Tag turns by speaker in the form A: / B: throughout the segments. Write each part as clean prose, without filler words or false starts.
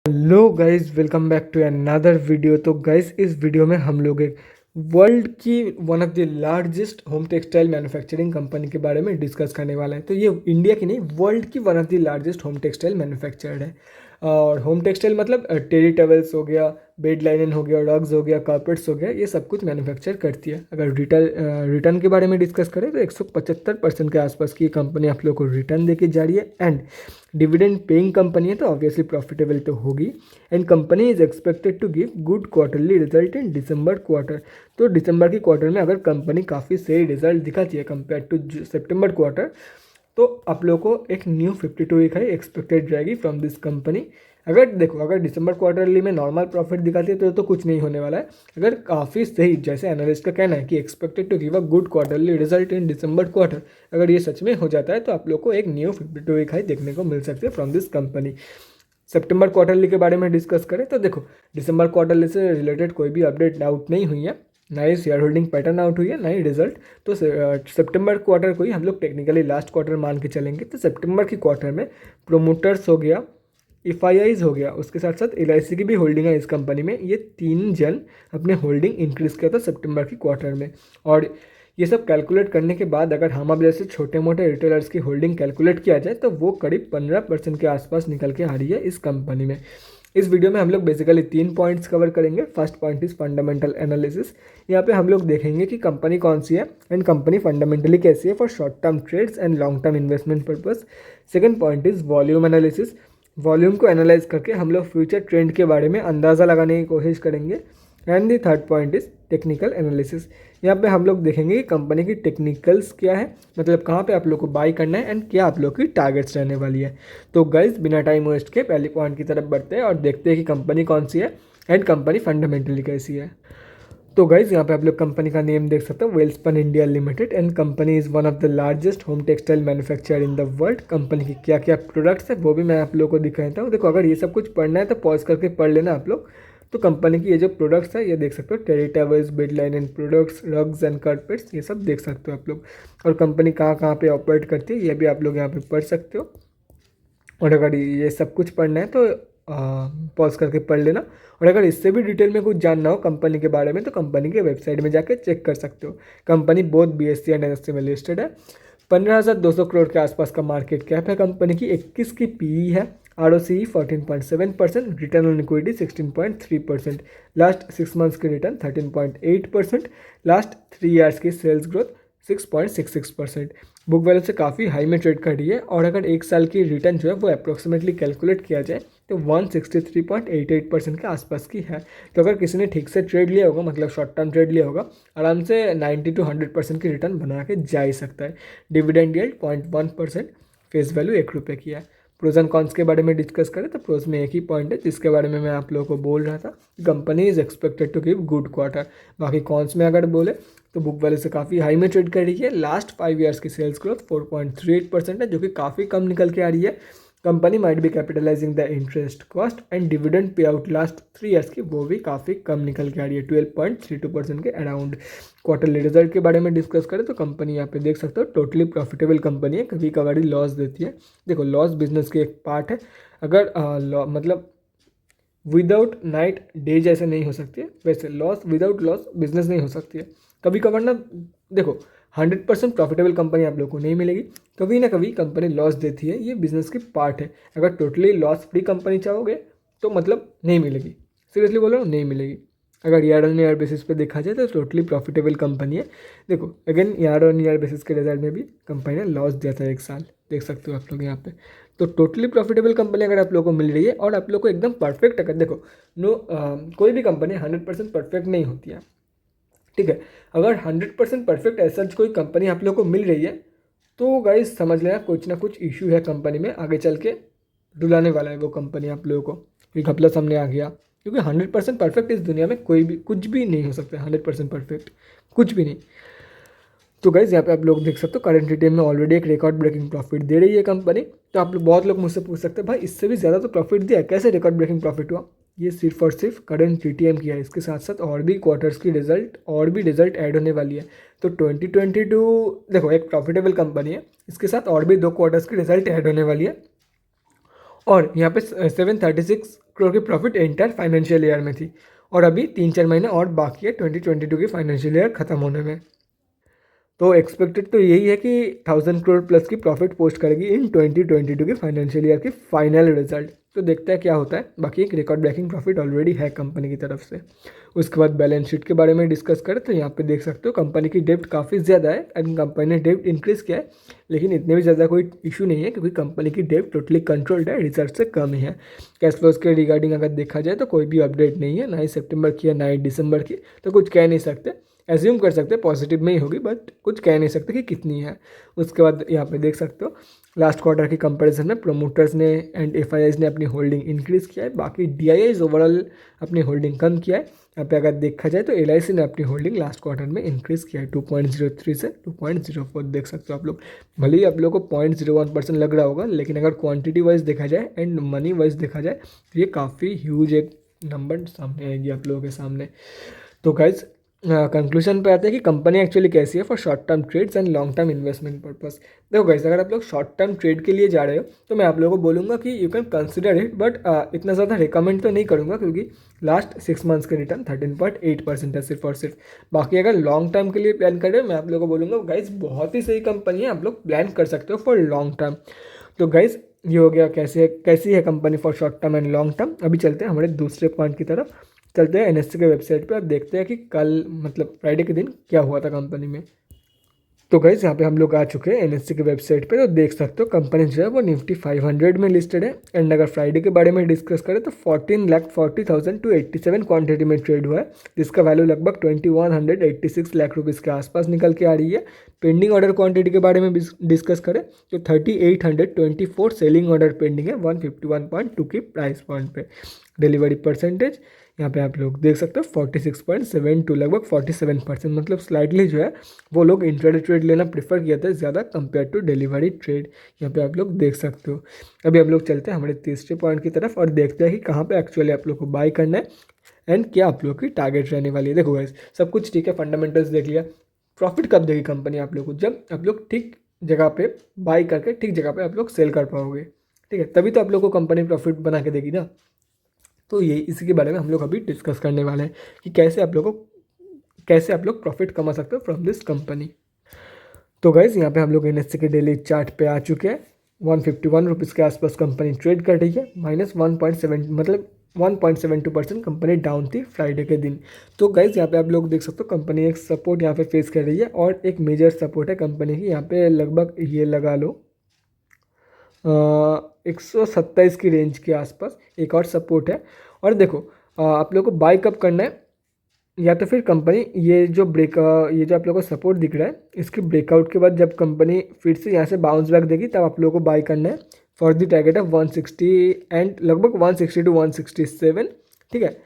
A: Hello guys, welcome back to another video. तो guys, इस video में हम लोग एक वर्ल्ड की one of the largest home textile manufacturing company के बारे में डिस्कस करने वाला है। तो ये इंडिया की नहीं, वर्ल्ड की one of the largest home textile manufacturer है। और होम टेक्सटाइल मतलब टेरी टॉवल्स हो गया, बेड लाइनन हो गया, रग्स हो गया, कारपेट्स हो गया, ये सब कुछ मैन्युफैक्चर करती है। अगर रिटर्न के बारे में डिस्कस करें तो 175% के आसपास की कंपनी आप लोग को रिटर्न देके जा रही है। एंड डिविडेंड पेइंग कंपनी है तो ऑब्वियसली प्रॉफिटेबल तो होगी। And company is expected to give good quarterly result in December quarter. तो दिसंबर की क्वार्टर में अगर कंपनी काफ़ी सही रिजल्ट दिखाती है कंपेयर टू सितंबर क्वार्टर, तो आप लोगों को एक न्यू 52 वीक हाई एक्सपेक्टेड रहेगी फ्रॉम दिस कंपनी। अगर दिसंबर क्वार्टरली में नॉर्मल प्रॉफिट दिखाती है तो कुछ नहीं होने वाला है। अगर काफ़ी सही, जैसे एनालिस्ट का कहना है कि expected to give a good quarterly result in December quarter, अगर ये सच में हो जाता है तो आप लोग को एक न्यू 52 वीक हाई देखने को मिल सकती है from this company. September quarterly के बारे में डिस्कस करें तो देखो, दिसंबर क्वार्टरली से रिलेटेड कोई भी अपडेट आउट नहीं हुई है, ना ही शेयर होल्डिंग पैटर्न आउट हुई है, ना ही रिजल्ट। तो सितंबर क्वार्टर को ही हम लोग टेक्निकली लास्ट क्वार्टर मान के चलेंगे। तो सितंबर की क्वार्टर में प्रोमोटर्स हो गया, एफ हो गया, उसके साथ साथ LIC की भी होल्डिंग है इस कंपनी में। ये तीन जन अपने होल्डिंग इंक्रीज़ किया था सितंबर की क्वार्टर में। और ये सब कैलकुलेट करने के बाद अगर हम अब जैसे छोटे मोटे रिटेलर्स की होल्डिंग कैलकुलेट किया जाए तो वो करीब 15% के आसपास निकल के आ रही है इस कंपनी में। इस वीडियो में हम लोग बेसिकली 3 पॉइंट्स कवर करेंगे। First point is fundamental analysis. यहाँ पे हम लोग देखेंगे कि कंपनी कौन सी है एंड कंपनी फंडामेंटली कैसी है for short term trades and long term investment purpose. Second point is volume analysis. Volume को एनालाइज करके हम लोग फ्यूचर ट्रेंड के बारे में अंदाज़ा लगाने की कोशिश करेंगे। And the third point is technical analysis. यहाँ पे हम लोग देखेंगे कि कंपनी की टेक्निकल्स क्या है, मतलब कहाँ पे आप लोग को बाई करना है एंड क्या आप लोग की टारगेट्स रहने वाली है। तो गाइज, बिना टाइम वेस्ट के पहले पॉइंट की तरफ बढ़ते हैं और देखते हैं कि कंपनी कौन सी है एंड कंपनी फंडामेंटली कैसी है। तो गाइज, यहाँ पे आप लोग कंपनी का नेम देख सकते हो, Welspun India limited. And company is one of the largest home textile manufacturer in the world. Company की क्या क्या प्रोडक्ट्स है वो भी मैं आप लोगों को दिखाता हूँ। देखो, अगर ये सब कुछ पढ़ना है तो पॉज करके पढ़ लेना आप लोग। तो कंपनी की ये जो प्रोडक्ट्स है ये देख सकते हो, terry towels, bed linen and products, rugs and carpets, ये सब देख सकते हो आप लोग। और कंपनी कहाँ कहाँ पे ऑपरेट करती है ये भी आप लोग यहाँ पे पढ़ सकते हो। और अगर ये सब कुछ पढ़ना है तो पॉज करके पढ़ लेना। और अगर इससे भी डिटेल में कुछ जानना हो कंपनी के बारे में तो कंपनी के वेबसाइट में जाकर चेक कर सकते हो। Company both BSE and NSE में लिस्टेड है। 15,200 करोड़ के आसपास का मार्केट कैप है कंपनी की। 21 की PE है। ROCE 14.7%, return on equity 16.3%, last 6 months की रिटर्न 13.8%, लास्ट 3 ईयर्स की सेल्स ग्रोथ 6.66%। बुक वैल्यू से काफ़ी हाई में ट्रेड कर रही है। और अगर एक साल की रिटर्न जो है वो अप्रोक्सीमेटली कैलकुलेट किया जाए तो 163.88% के आसपास की है। तो अगर किसी ने ठीक से ट्रेड लिया होगा, मतलब शॉर्ट टर्म ट्रेड लिया होगा, आराम से 90 to 100% की रिटर्न बना के जा ही सकता है। डिविडेंड यील्ड 0.1%, फेस वैल्यू ₹1 की है। प्रोज एंड कॉन्स के बारे में डिस्कस करें तो प्रोज में एक ही पॉइंट है जिसके बारे में मैं आप लोगों को बोल रहा था, company is expected to give good quarter. बाकी कॉन्स में अगर बोले तो बुक वैल्यू से काफ़ी हाई में ट्रेड कर रही है। लास्ट 5 ईयर्स की सेल्स ग्रोथ 4.38% है, जो कि काफ़ी कम निकल के आ रही है। Company might be capitalising the interest cost and dividend pay out last 3 years की वो भी काफ़ी कम निकल के आ रही है, 12.32% के अराउंड। क्वार्टरली रिजल्ट के बारे में डिस्कस करें तो कंपनी यहाँ पे देख सकते हो टोटली प्रॉफिटेबल कंपनी है, कभी कभार लॉस देती है। देखो, लॉस बिजनेस की एक पार्ट है। अगर मतलब विदाउट नाइट डे जैसे नहीं हो सकती है, वैसे लॉस विदाउट लॉस बिजनेस नहीं हो सकती है। कभी कभार ना, देखो, 100% प्रॉफिटेबल कंपनी आप लोग को नहीं मिलेगी, कभी ना कभी कंपनी लॉस देती है, ये बिजनेस की पार्ट है। अगर टोटली लॉस फ्री कंपनी चाहोगे तो मतलब नहीं मिलेगी, सीरियसली बोल रहा हूँ, नहीं मिलेगी। अगर ईयर ऑन ईयर बेसिस पे देखा जाए तो टोटली प्रॉफिटेबल कंपनी है। देखो, again year on year basis के रिजल्ट में भी कंपनी ने लॉस दिया था एक साल, देख सकते हो आप लोग यहाँ पे। तो टोटली प्रॉफिटेबल कंपनी अगर आप लोग को मिल रही है और आप लोग को एकदम परफेक्ट, अगर देखो कोई भी कंपनी 100% परफेक्ट नहीं होती है, ठीक है। अगर 100% परफेक्ट ऐसा कोई कंपनी आप लोग को मिल रही है तो गाइस समझ लेना कुछ ना कुछ इशू है कंपनी में, आगे चल के डुलाने वाला है वो कंपनी आप लोगों को, ये घपला सामने आ गया। क्योंकि 100% परफेक्ट इस दुनिया में कोई भी कुछ भी नहीं हो सकता है, 100% परफेक्ट कुछ भी नहीं। तो गाइज, यहाँ पे आप लोग देख सकते हो करंट रिटेल में ऑलरेडी एक रिकॉर्ड ब्रेकिंग प्रॉफिट दे रही है कंपनी। तो आप लोग, बहुत लोग मुझसे पूछ सकते हैं भाई इससे भी ज़्यादा तो प्रॉफिट दिया, कैसे रिकॉर्ड ब्रेकिंग प्रॉफिट हुआ? ये सिर्फ और सिर्फ करंट TTM की है, इसके साथ साथ और भी क्वार्टर्स की रिजल्ट ऐड होने वाली है। तो 2022 देखो, एक प्रॉफिटेबल कंपनी है, इसके साथ और भी 2 क्वार्टर्स की रिजल्ट ऐड होने वाली है। और यहाँ पे 736 करोड़ की प्रॉफिट एंटायर फाइनेंशियल ईयर में थी और अभी 3-4 महीने और बाकी है 2022 की फाइनेंशियल ईयर ख़त्म होने में। तो एक्सपेक्टेड तो यही है कि 1000 करोड़ प्लस की प्रॉफिट पोस्ट करेगी इन 2022 की फाइनेंशियल ईयर की फाइनल रिजल्ट। तो देखते हैं क्या होता है। बाकी एक रिकॉर्ड ब्रेकिंग प्रॉफिट ऑलरेडी है कंपनी की तरफ से। उसके बाद बैलेंस शीट के बारे में डिस्कस करें तो यहाँ पे देख सकते हो कंपनी की डेब्ट काफ़ी ज़्यादा है एंड कंपनी ने डेब्ट इंक्रीज़ किया है, लेकिन इतने भी ज़्यादा कोई इशू नहीं है क्योंकि कंपनी की डेब्ट टोटली कंट्रोल्ड है, रिजर्व से कम ही है। कैश फ्लोज के रिगार्डिंग अगर देखा जाए तो कोई भी अपडेट नहीं है, ना ही सितंबर की या ना ही दिसंबर की, तो कुछ कह नहीं सकते। एज्यूम कर सकते हैं पॉजिटिव में ही होगी, बट कुछ कह नहीं सकते कि कितनी है। उसके बाद यहाँ पे देख सकते हो लास्ट क्वार्टर की कंपैरिजन में प्रोमोटर्स ने एंड एफआईआईज ने अपनी होल्डिंग इंक्रीज़ किया है, बाकी डीआईआईज ओवरऑल अपनी होल्डिंग कम किया है। यहाँ पे अगर देखा जाए तो एलआईसी ने अपनी होल्डिंग लास्ट क्वार्टर में इंक्रीज़ किया है 2.03 से 2.04 देख सकते हो आप लोग। भले ही आप लोगों को 0.01% लग रहा होगा, लेकिन अगर क्वांटिटी वाइज देखा जाए एंड मनी वाइज देखा जाए तो ये काफ़ी ह्यूज एक नंबर सामने आएगी आप लोगों के सामने। तो गाइज कंक्लूजन पे आते हैं कि कंपनी एक्चुअली कैसी है for short term trades and long term investment purpose. देखो गाइस, अगर आप लोग शॉर्ट टर्म ट्रेड के लिए जा रहे हो तो मैं आप लोगों को बोलूँगा कि you can consider it, but इतना ज़्यादा रिकमेंड तो नहीं करूँगा क्योंकि लास्ट 6 मंथ्स के रिटर्न 13.8% है सिर्फ और सिर्फ। बाकी अगर लॉन्ग टर्म के लिए प्लान करें मैं आप लोगों को बोलूँगा गाइस बहुत ही सही कंपनी है, आप लोग प्लान कर सकते हो फॉर लॉन्ग टर्म। तो गाइस ये हो गया कैसी है company for short term and long term. अभी चलते हैं हमारे दूसरे पॉइंट की तरफ। चलते हैं एनएससी के वेबसाइट पे और देखते हैं कि कल मतलब फ्राइडे के दिन क्या हुआ था कंपनी में। तो गाइस यहाँ पे हम लोग आ चुके हैं एनएससी की वेबसाइट पे, तो देख सकते हो कंपनी जो है वो निफ्टी 500 में लिस्टेड है। एंड अगर फ्राइडे के बारे में डिस्कस करें तो 14,40,000 टू 87 क्वांटिटी में ट्रेड हुआ है, जिसका वैल्यू लगभग 2186 लाख रुपीज़ के आसपास निकल के आ रही है। पेंडिंग ऑर्डर क्वांटिटी के बारे में डिस्कस करें तो 3824 सेलिंग ऑर्डर पेंडिंग है 151.2 की प्राइस पॉइंट पे। डिलीवरी परसेंटेज यहाँ पे आप लोग देख सकते हो 46.72, लगभग 47%, मतलब स्लाइटली जो है वो लोग इंट्राडे ट्रेड लेना प्रेफर किया था ज़्यादा कंपेयर टू डिलीवरी ट्रेड। यहाँ पे आप लोग देख सकते हो। अभी हम लोग चलते हैं हमारे तीसरे पॉइंट की तरफ और देखते हैं कि कहाँ पे एक्चुअली आप लोग को बाई करना है एंड क्या आप लोग की टारगेट रहने वाली है। देखो गाइस, सब कुछ ठीक है, फंडामेंटल्स देख लिया। प्रॉफिट कब देगी कंपनी आप लोग को? जब आप लोग ठीक जगह पे बाई करके ठीक जगह पे आप लोग सेल कर पाओगे, ठीक है, तभी तो आप लोग को कंपनी प्रॉफिट बना के देगी ना। तो ये इसी के बारे में हम लोग अभी डिस्कस करने वाले हैं कि कैसे आप लोग प्रॉफिट कमा सकते हो फ्रॉम दिस कंपनी। तो गाइज यहाँ पे हम लोग एनएससी के डेली चार्ट पे आ चुके हैं। 151 रुपीज़ के आसपास कंपनी ट्रेड कर रही है, -1.7 मतलब 1.72% कंपनी डाउन थी फ्राइडे के दिन। तो गाइज यहाँ पे आप लोग देख सकते हो कंपनी एक सपोर्ट यहाँ पे फेस कर रही है और एक मेजर सपोर्ट है कंपनी की यहाँ पे लगभग ये लगा लो 127 की रेंज के आसपास एक और सपोर्ट है। और देखो आप लोगों को बाय कब करना है, या तो फिर कंपनी ये जो आप लोगों को सपोर्ट दिख रहा है इसके ब्रेकआउट के बाद जब कंपनी फिर से यहाँ से बाउंस बैक देगी तब आप लोगों को बाय करना है for the target of 160 and लगभग 160 टू 167, ठीक है।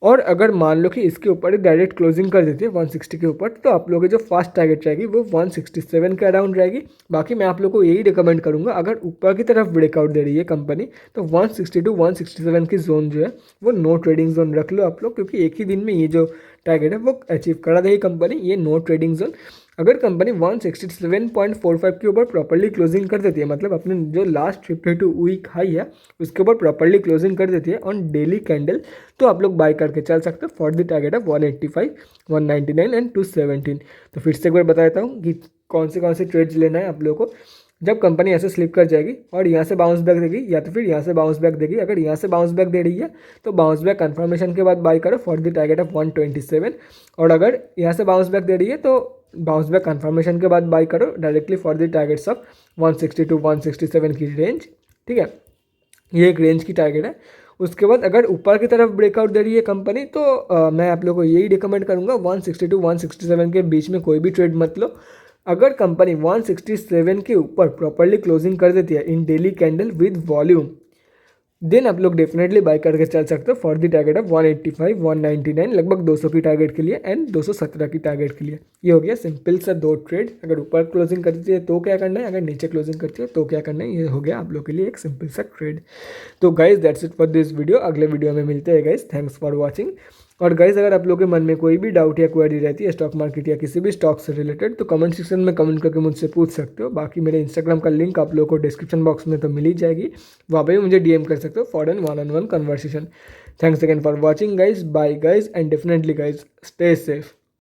A: और अगर मान लो कि इसके ऊपर डायरेक्ट क्लोजिंग कर देती है 160 के ऊपर तो आप लोगों की जो फास्ट टारगेट रहेगी वो 167 के अराउंड रहेगी। बाकी मैं आप लोगों को यही रिकमेंड करूंगा, अगर ऊपर की तरफ ब्रेकआउट दे रही है कंपनी तो 160 टू 167 की जोन जो है वो नो ट्रेडिंग जोन रख लो आप लोग, क्योंकि एक ही दिन में ये जो टारगेट है वो अचीव करा देगी कंपनी, ये नो ट्रेडिंग जोन। अगर कंपनी 167.45 के ऊपर प्रॉपर्ली क्लोजिंग कर देती है, मतलब अपने जो लास्ट 52 वीक हाई है उसके ऊपर प्रॉपर्ली क्लोजिंग कर देती है ऑन डेली कैंडल, तो आप लोग बाय करके चल सकते हो for the target of 185, 199 and 217। तो फिर से एक बार बता देता हूँ कि कौन से ट्रेड्स लेना है आप लोगों को। जब कंपनी ऐसे स्लिप कर जाएगी और यहाँ से बाउंस बैक देगी या तो फिर यहाँ से बाउंस बैक देगी, अगर यहाँ से बाउंस बैक दे रही है तो बाउंस बैक कंफर्मेशन के बाद बाय करो फॉर द टारगेट ऑफ 127, और अगर यहाँ से बाउंस बैक दे रही है तो बाउंस बैक कंफर्मेशन के बाद बाय करो directly for the targets of 160 to 167 की रेंज, ठीक है। ये एक रेंज की टारगेट है। उसके बाद अगर ऊपर की तरफ ब्रेकआउट दे रही है कंपनी तो मैं आप लोगों को यही रिकमेंड करूँगा 160 टू 167 के बीच में कोई भी ट्रेड मत लो। अगर कंपनी 167 के ऊपर प्रॉपर्ली क्लोजिंग कर देती है in daily candle with volume, then आप लोग डेफिनेटली बाय करके चल सकते हो फॉर द टारगेट ऑफ 185, 199, लगभग 200 की टारगेट के लिए एंड 217 की टारगेट के लिए। ये हो गया सिंपल सा दो ट्रेड। अगर ऊपर क्लोजिंग करती है तो क्या करना है, अगर नीचे क्लोजिंग करती है तो क्या करना है, ये हो गया आप लोग के लिए एक सिंपल सा ट्रेड। तो guys that's it for this video. अगले वीडियो में मिलते हैं गाइज। Thanks for watching. और गाइस अगर आप लोगों के मन में कोई भी डाउट या क्वेरी रहती है स्टॉक मार्केट या किसी भी स्टॉक से रिलेटेड तो कमेंट सेक्शन में कमेंट करके मुझसे पूछ सकते हो। बाकी मेरे इंस्टाग्राम का लिंक आप लोगों को डिस्क्रिप्शन बॉक्स में तो मिल ही जाएगी, वहाँ पे भी मुझे डीएम कर सकते हो for an one on one conversation. Thanks again for watching guys, bye guys, and definitely guys stay safe.